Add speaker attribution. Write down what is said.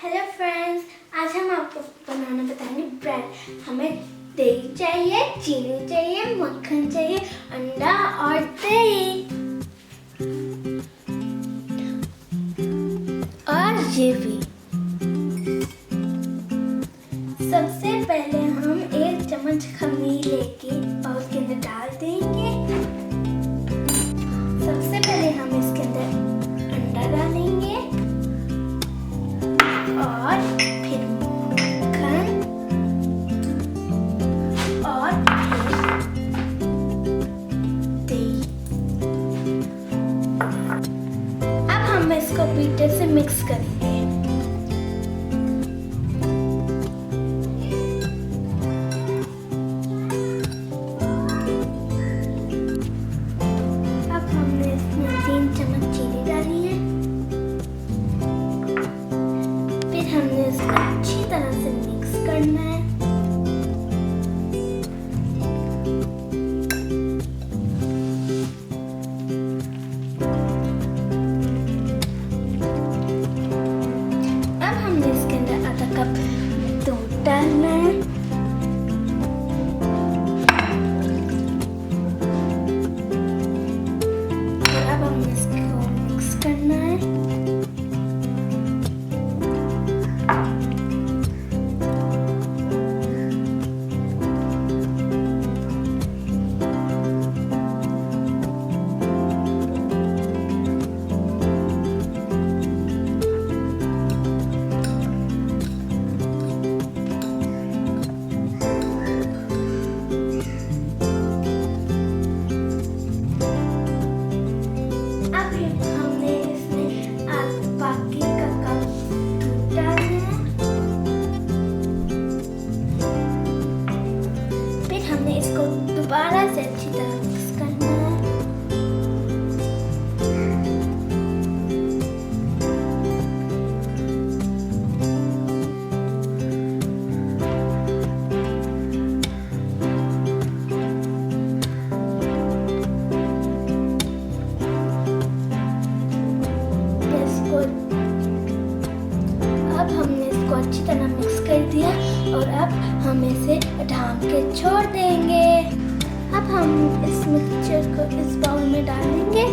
Speaker 1: Hello friends, आज हम आपको बनाना बताएंगे ब्रेड। हमें दही चाहिए, चीनी चाहिए, मक्खन चाहिए, अंडा और दही और ये भी। सबसे पहले हम 1 चम्मच खमीर लेके और उसके अंदर डाल देंगे। सबसे पहले हम इसके अंदर अंडा डालेंगे और फिर मक्खन और फिर दही। अब हम इसको बीटर से मिक्स करेंगे। अब हमने इसमें 3 चम्मच चीनी डाली है। फिर हमने इसको अच्छी तरह से मिक्स करना है। अब हमने इसके अंदर आधा कप दूध डालना है। और अब हमने इसको मिक्स करना है। हमने इसमें बाकी का कप दूध डालना है। फिर हमने इसको दोबारा से अच्छी तरह मिक्स करना है। अब हमने इसको अच्छी तरह मिक्स कर दिया और अब हम इसे ढाँप के छोड़ देंगे। अब हम इस मिक्सचर को इस बाउल में डालेंगे।